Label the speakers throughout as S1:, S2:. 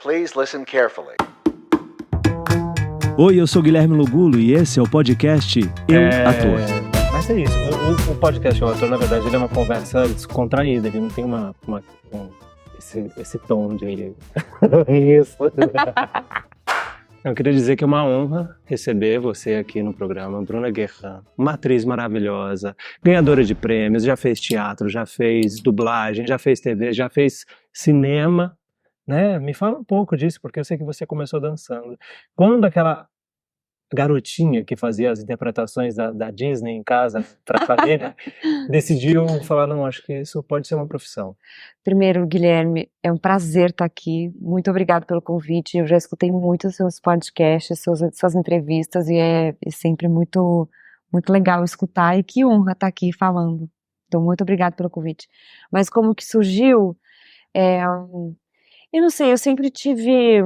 S1: Please listen carefully.
S2: Oi, eu sou Guilherme Lugulo e esse é o podcast Ator.
S3: Mas é isso, o podcast Eu Ator, na verdade, ele é uma conversa descontraída, ele não tem esse tom de... Isso. Eu queria dizer que é uma honra receber você aqui no programa, Bruna Guerra, uma atriz maravilhosa, ganhadora de prêmios, já fez teatro, já fez dublagem, já fez TV, já fez cinema, né? Me fala um pouco disso, porque eu sei que você começou dançando. Quando aquela garotinha que fazia as interpretações da Disney em casa para a família decidiu falar, não, acho que isso pode ser uma profissão.
S4: Primeiro, Guilherme, é um prazer estar aqui. Muito obrigado pelo convite. Eu já escutei muito os seus podcasts, suas entrevistas e é sempre muito, muito legal escutar e que honra estar aqui falando. Então, muito obrigado pelo convite. Mas como que surgiu? Eu não sei, eu sempre tive,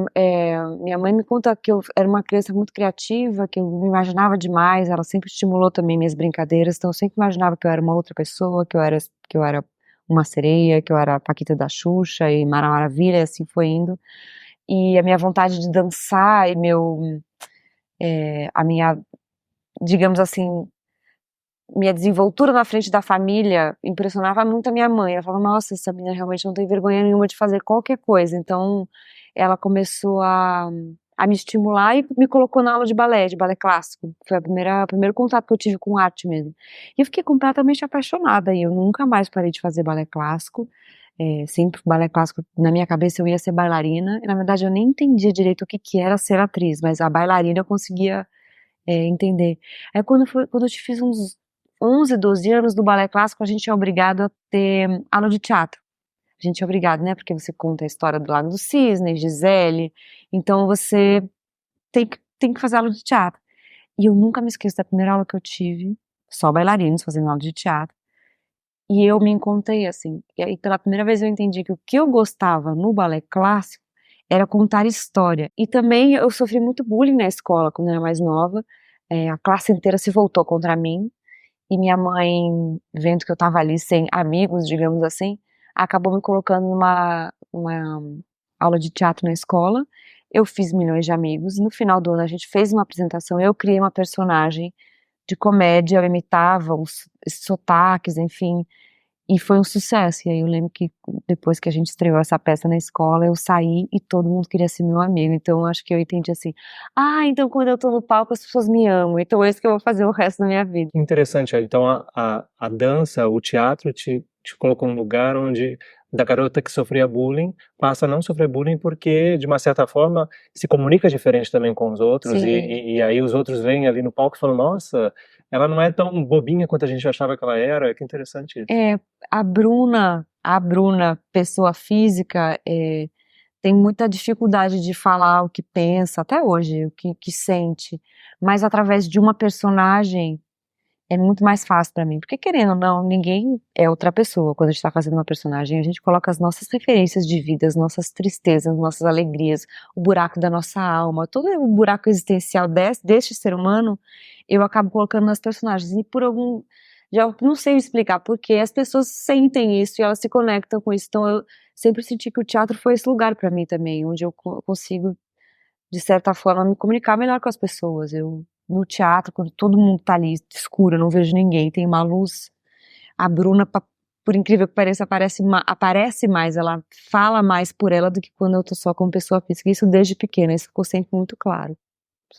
S4: minha mãe me conta que eu era uma criança muito criativa, que eu me imaginava demais, ela sempre estimulou também minhas brincadeiras, então eu sempre imaginava que eu era uma outra pessoa, que eu era uma sereia, que eu era a Paquita da Xuxa e Mara Maravilha, e assim foi indo. E a minha vontade de dançar e a minha, digamos assim, minha desenvoltura na frente da família impressionava muito a minha mãe. Ela falava, nossa, essa menina realmente não tem vergonha nenhuma de fazer qualquer coisa. Então, ela começou a me estimular e me colocou na aula de balé clássico. Foi o primeiro contato que eu tive com arte mesmo. E eu fiquei completamente apaixonada e eu nunca mais parei de fazer balé clássico. Sempre balé clássico, na minha cabeça eu ia ser bailarina. E, na verdade, eu nem entendia direito o que era ser atriz, mas a bailarina eu conseguia entender. Aí, quando eu te fiz uns 11, 12 anos do balé clássico, a gente é obrigado a ter aula de teatro. A gente é obrigado, né? Porque você conta a história do Lago do Cisne, Gisele, então você tem que fazer aula de teatro. E eu nunca me esqueço da primeira aula que eu tive, só bailarinos fazendo aula de teatro, e eu me encontrei assim, e aí pela primeira vez eu entendi que o que eu gostava no balé clássico era contar história. E também eu sofri muito bullying na escola quando eu era mais nova, a classe inteira se voltou contra mim, e minha mãe, vendo que eu tava ali sem amigos, digamos assim, acabou me colocando numa aula de teatro na escola. Eu fiz milhões de amigos, e no final do ano a gente fez uma apresentação, eu criei uma personagem de comédia, eu imitava os sotaques, enfim, e foi um sucesso. E aí eu lembro que depois que a gente estreou essa peça na escola, eu saí e todo mundo queria ser meu amigo. Então eu acho que eu entendi assim, então quando eu tô no palco as pessoas me amam, então é isso que eu vou fazer o resto da minha vida.
S3: Interessante, então a dança, o teatro te colocou num lugar onde da garota que sofria bullying passa a não sofrer bullying porque, de uma certa forma, se comunica diferente também com os outros e aí os outros vêm ali no palco e falam, nossa, ela não é tão bobinha quanto a gente achava que ela era. Que interessante isso.
S4: A Bruna, pessoa física, tem muita dificuldade de falar o que pensa, até hoje, o que sente, mas através de uma personagem é muito mais fácil pra mim, porque querendo ou não, ninguém é outra pessoa. Quando a gente tá fazendo uma personagem, a gente coloca as nossas referências de vida, as nossas tristezas, nossas alegrias, o buraco da nossa alma, todo o buraco existencial deste ser humano, eu acabo colocando nas personagens, e já não sei explicar porque as pessoas sentem isso e elas se conectam com isso. Então eu sempre senti que o teatro foi esse lugar pra mim também, onde eu consigo, de certa forma, me comunicar melhor com as pessoas. No teatro, quando todo mundo tá ali escuro, eu não vejo ninguém, tem uma luz, a Bruna, por incrível que pareça, aparece mais, ela fala mais por ela do que quando eu tô só como pessoa física. Isso desde pequena, isso ficou sempre muito claro.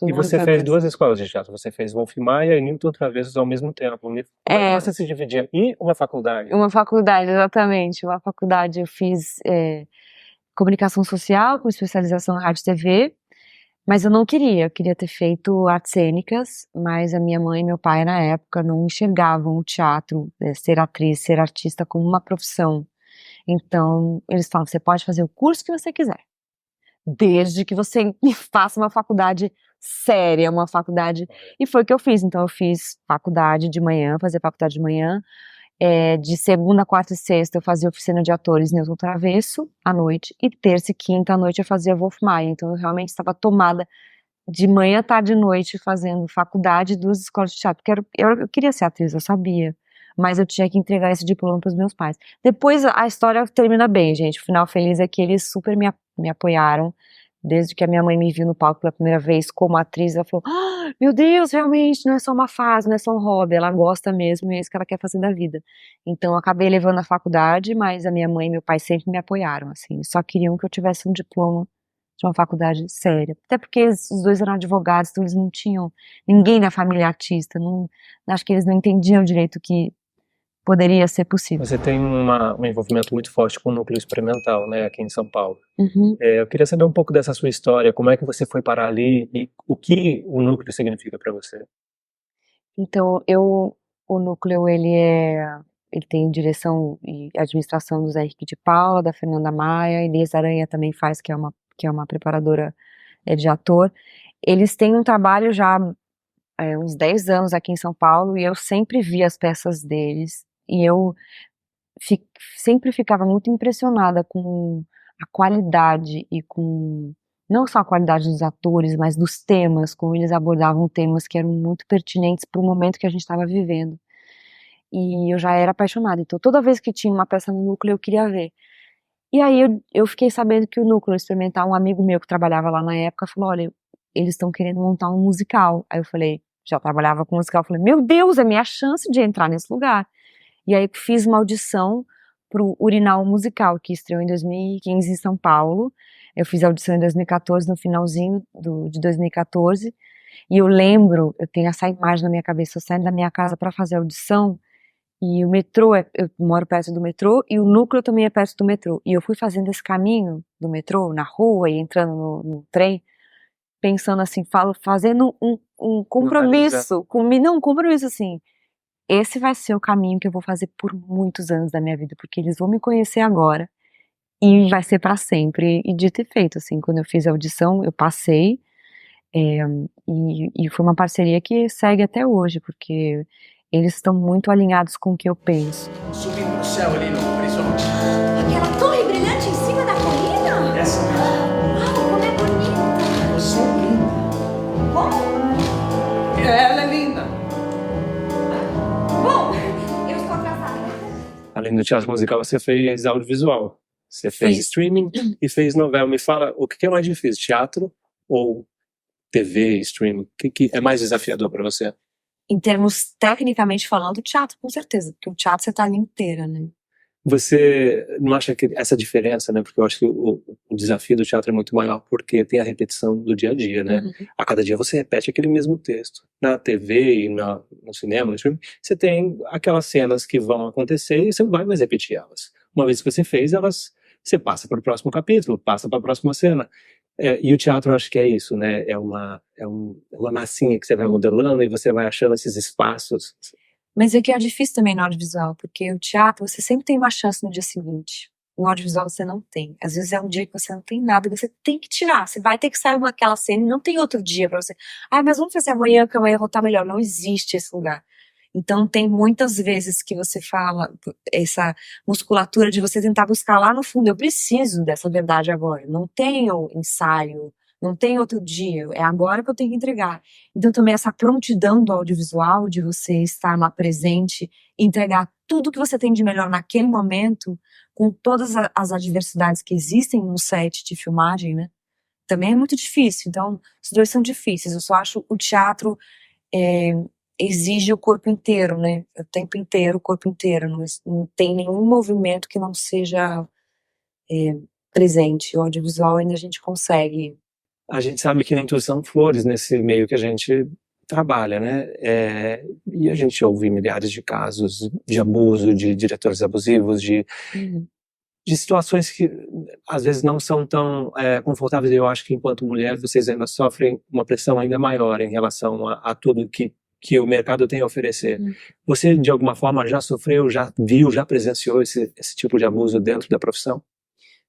S3: E você fez 2 escolas de teatro, você fez Wolf Maia e Newton Travessos ao mesmo tempo. Como é que você se dividia? E uma faculdade?
S4: Uma faculdade, exatamente. Uma faculdade eu fiz comunicação social, com especialização em rádio e TV, mas eu não queria, eu queria ter feito artes cênicas, mas a minha mãe e meu pai na época não enxergavam o teatro, ser atriz, ser artista como uma profissão. Então eles falam, você pode fazer o curso que você quiser, desde que você me faça uma faculdade séria, uma faculdade, e foi o que eu fiz. Então eu fiz faculdade de manhã, de segunda, quarta e sexta eu fazia oficina de atores Newton Travesso à noite, e terça e quinta à noite eu fazia Wolf Maia. Então eu realmente estava tomada de manhã, tarde e noite fazendo faculdade e 2 escolas de teatro, porque eu queria ser atriz, eu sabia, mas eu tinha que entregar esse diploma para os meus pais. Depois a história termina bem, gente, o final feliz é que eles super me me apoiaram. Desde que a minha mãe me viu no palco pela primeira vez como atriz, ela falou, meu Deus, realmente, não é só uma fase, não é só um hobby, ela gosta mesmo e é isso que ela quer fazer da vida. Então eu acabei levando a faculdade, mas a minha mãe e meu pai sempre me apoiaram, assim, só queriam que eu tivesse um diploma de uma faculdade séria. Até porque os dois eram advogados, então eles não tinham ninguém da família artista, acho que eles não entendiam direito que poderia ser possível.
S3: Você tem um envolvimento muito forte com o núcleo experimental, né, aqui em São Paulo.
S4: Uhum.
S3: Eu queria saber um pouco dessa sua história, como é que você foi parar ali e o que o núcleo significa para você?
S4: Então, o núcleo, ele tem direção e administração do Zé Henrique de Paula, da Fernanda Maia, Inês Aranha também faz, que é uma preparadora de ator. Eles têm um trabalho já uns 10 anos aqui em São Paulo e eu sempre vi as peças deles e eu sempre ficava muito impressionada com a qualidade e com não só a qualidade dos atores, mas dos temas, como eles abordavam temas que eram muito pertinentes para o momento que a gente estava vivendo. E eu já era apaixonada, então toda vez que tinha uma peça no núcleo eu queria ver. E aí eu fiquei sabendo que o núcleo experimental, um amigo meu que trabalhava lá na época, falou, olha, eles estão querendo montar um musical. Aí eu falei, já trabalhava com musical, eu falei, meu Deus, é minha chance de entrar nesse lugar. E aí fiz uma audição pro Urinal Musical, que estreou em 2015 em São Paulo. Eu fiz a audição em 2014, no finalzinho de 2014. E eu lembro, eu tenho essa imagem na minha cabeça, eu saindo da minha casa para fazer a audição, e o metrô, eu moro perto do metrô, e o núcleo também é perto do metrô. E eu fui fazendo esse caminho do metrô, na rua, e entrando no trem, pensando assim, fazendo um compromisso comigo, não, um compromisso assim, esse vai ser o caminho que eu vou fazer por muitos anos da minha vida, porque eles vão me conhecer agora e vai ser para sempre. E dito e feito, assim, quando eu fiz a audição, eu passei, e foi uma parceria que segue até hoje, porque eles estão muito alinhados com o que eu penso.
S1: Subindo no céu ali no horizonte.
S5: Aquela torre brilhante em cima da colina?
S1: Essa mesmo.
S5: Uau, como é bonita!
S1: Você é linda.
S5: Bom,
S1: Ela é linda.
S5: bom, eu estou atrasada.
S3: Além do teatro musical, você fez audiovisual. Você fez
S4: Fiz.
S3: streaming e fez novela. Me fala, o que é mais difícil, teatro ou TV, streaming? O que é mais desafiador para você?
S4: Em termos tecnicamente falando, teatro, com certeza, porque o teatro você tá ali inteira, né?
S3: Você não acha que essa diferença, né? Porque eu acho que o desafio do teatro é muito maior porque tem a repetição do dia a dia, né?
S4: Uhum.
S3: A cada dia você repete aquele mesmo texto. Na TV e no cinema, no streaming, você tem aquelas cenas que vão acontecer e você não vai mais repetir elas. Uma vez que você fez elas, você passa para o próximo capítulo, passa para a próxima cena. E o teatro, eu acho que é isso, né? É uma massinha que você vai modelando e você vai achando esses espaços.
S4: Mas é que é difícil também no audiovisual, porque o teatro você sempre tem uma chance no dia seguinte. No audiovisual você não tem. Às vezes é um dia que você não tem nada, você tem que tirar. Você vai ter que sair daquela cena e não tem outro dia pra você. Ah, mas vamos fazer amanhã, que amanhã eu vou estar melhor. Não existe esse lugar. Então tem muitas vezes que você fala, essa musculatura de você tentar buscar lá no fundo, eu preciso dessa verdade agora. Não tenho ensaio, não tem outro dia, é agora que eu tenho que entregar. Então também essa prontidão do audiovisual, de você estar lá presente, entregar tudo que você tem de melhor naquele momento, com todas as adversidades que existem no set de filmagem, né? Também é muito difícil. Então, os dois são difíceis. Eu só acho o teatro exige o corpo inteiro, né? O tempo inteiro, o corpo inteiro. Não tem nenhum movimento que não seja presente. O audiovisual ainda a gente consegue.
S3: A gente sabe que nem tudo são flores nesse meio que a gente trabalha, né? E a gente ouve milhares de casos de abuso, de diretores abusivos, de situações que às vezes não são tão confortáveis. Eu acho que enquanto mulher vocês ainda sofrem uma pressão ainda maior em relação a tudo que o mercado tem a oferecer. Você de alguma forma já sofreu, já viu, já presenciou esse tipo de abuso dentro da profissão?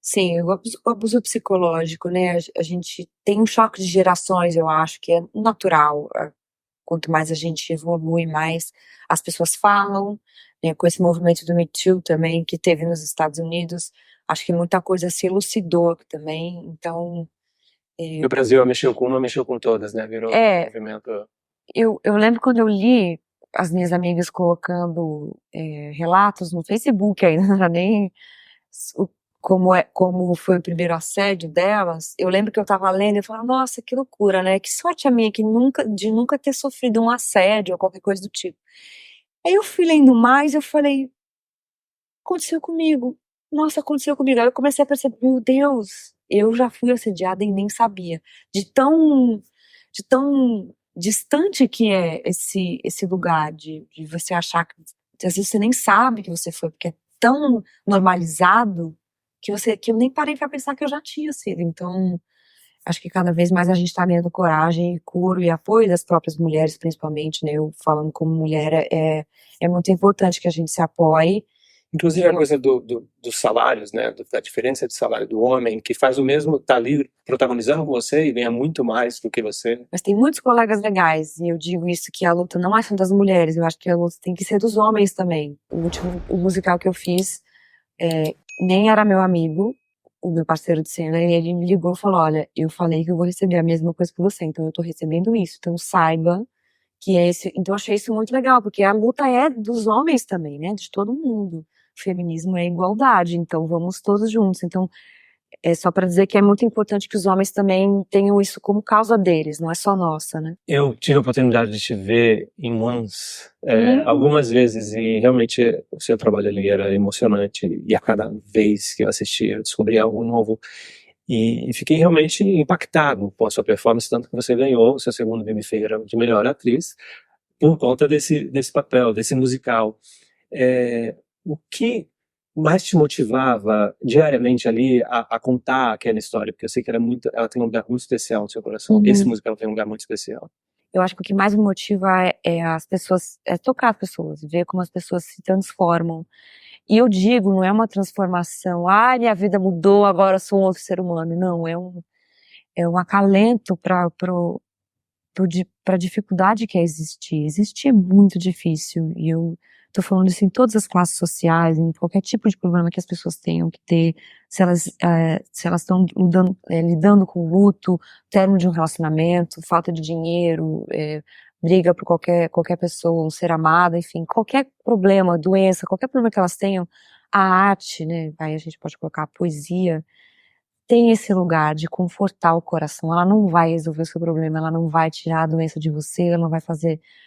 S4: Sim, o abuso psicológico, né? A gente tem um choque de gerações, eu acho que é natural. Quanto mais a gente evolui, mais as pessoas falam, né? Com esse movimento do Me Too também, que teve nos Estados Unidos, acho que muita coisa se elucidou também, então...
S3: E o Brasil mexeu com uma, mexeu com todas, né? Virou um movimento...
S4: Eu lembro quando eu li as minhas amigas colocando relatos no Facebook ainda, não era nem como foi o primeiro assédio delas, eu lembro que eu tava lendo e eu falava, nossa, que loucura, né? Que sorte a minha de nunca ter sofrido um assédio ou qualquer coisa do tipo. Aí eu fui lendo mais, eu falei, aconteceu comigo. Nossa, aconteceu comigo. Aí eu comecei a perceber, meu Deus, eu já fui assediada e nem sabia. De tão distante que é esse lugar de você achar que às vezes você nem sabe que você foi, porque é tão normalizado que eu nem parei pra pensar que eu já tinha sido. Então, acho que cada vez mais a gente tá ganhando coragem, curo e apoio das próprias mulheres, principalmente, né? Eu falando como mulher, é muito importante que a gente se apoie.
S3: Inclusive a coisa dos salários, né? Da diferença de salário do homem, que faz o mesmo, tá ali protagonizando com você e ganha muito mais do que você.
S4: Mas tem muitos colegas legais, e eu digo isso, que a luta não é só das mulheres, eu acho que a luta tem que ser dos homens também. O musical que eu fiz, nem era meu amigo, o meu parceiro de cena, e ele me ligou e falou, olha, eu falei que eu vou receber a mesma coisa que você, então eu tô recebendo isso, então saiba que é esse. Então eu achei isso muito legal, porque a luta é dos homens também, né, de todo mundo. O feminismo é igualdade, então vamos todos juntos. Então, é só para dizer que é muito importante que os homens também tenham isso como causa deles, não é só nossa, né?
S3: Eu tive a oportunidade de te ver em Once algumas vezes e realmente o seu trabalho ali era emocionante e a cada vez que eu assistia eu descobri algo novo e fiquei realmente impactado com a sua performance, tanto que você ganhou o seu segundo Emmy de melhor atriz por conta desse papel, desse musical. O que mais te motivava diariamente ali a contar aquela história? Porque eu sei que ela tem um lugar muito especial no seu coração. Esse musical tem um lugar muito especial.
S4: Eu acho que o que mais me motiva é as pessoas, é tocar as pessoas, ver como as pessoas se transformam. E eu digo, não é uma transformação, minha vida mudou, agora eu sou um outro ser humano. Não, é um acalento para a dificuldade que é existir. Existir é muito difícil, e eu tô falando isso em todas as classes sociais, em qualquer tipo de problema que as pessoas tenham que ter, se elas estão lidando com luto, término de um relacionamento, falta de dinheiro, briga por qualquer pessoa, um ser amado, enfim, qualquer problema, doença, qualquer problema que elas tenham, a arte, né, aí a gente pode colocar a poesia, tem esse lugar de confortar o coração. Ela não vai resolver o seu problema, ela não vai tirar a doença de você, ela não vai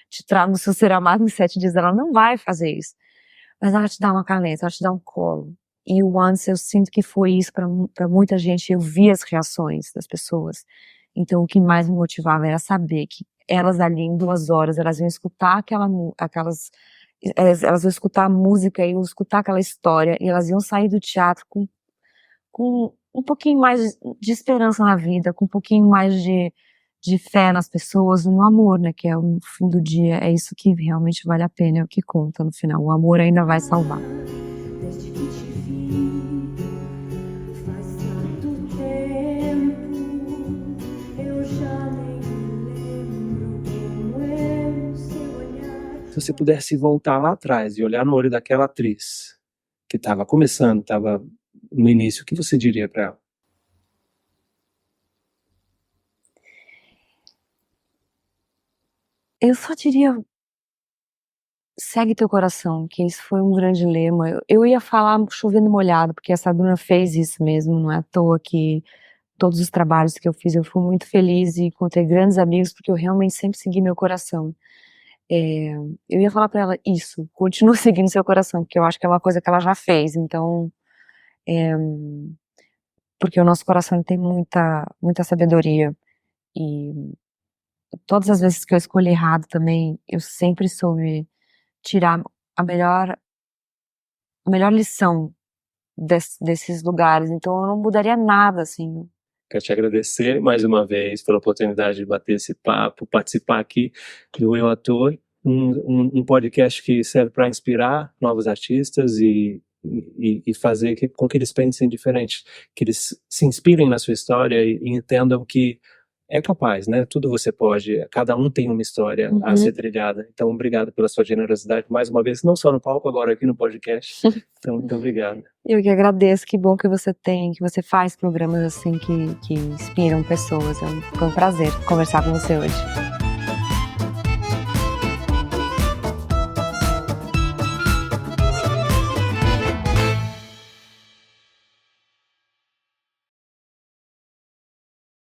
S4: te trazer no seu ser amado em 7 dias, ela não vai fazer isso. Mas ela te dá uma caneta, ela te dá um colo. E o Once, eu sinto que foi isso pra muita gente, eu vi as reações das pessoas. Então o que mais me motivava era saber que elas ali em 2 horas, elas iam escutar elas vão escutar a música, iam escutar aquela história, e elas iam sair do teatro com um pouquinho mais de esperança na vida, com um pouquinho mais de fé nas pessoas, no amor, né, que é o fim do dia, é isso que realmente vale a pena, é o que conta no final, o amor ainda vai salvar.
S5: Desde que te vi, faz tanto tempo, eu já nem me lembro como é o seu olhar.
S3: Se você pudesse voltar lá atrás e olhar no olho daquela atriz que estava começando, estava no início, o que você diria para ela?
S4: Eu só diria, segue teu coração, que isso foi um grande lema. Eu ia falar chovendo molhado, porque a Sabrina fez isso mesmo, não é à toa que todos os trabalhos que eu fiz, eu fui muito feliz e encontrei grandes amigos, porque eu realmente sempre segui meu coração. Eu ia falar pra ela isso, continua seguindo seu coração, porque eu acho que é uma coisa que ela já fez, então, porque o nosso coração tem muita sabedoria, e todas as vezes que eu escolhi errado também, eu sempre soube tirar a melhor lição desses lugares, então eu não mudaria nada, assim.
S3: Quero te agradecer mais uma vez pela oportunidade de bater esse papo, participar aqui do Eu Ator, um podcast que serve para inspirar novos artistas e fazer com que eles pensem diferente, que eles se inspirem na sua história e entendam que é capaz, né? Tudo você pode, cada um tem uma história a ser trilhada. Então, obrigado pela sua generosidade mais uma vez, não só no palco, agora aqui no podcast. Então, muito obrigado.
S4: Eu que agradeço, que bom que você faz programas assim que inspiram pessoas. Foi um prazer conversar com você hoje.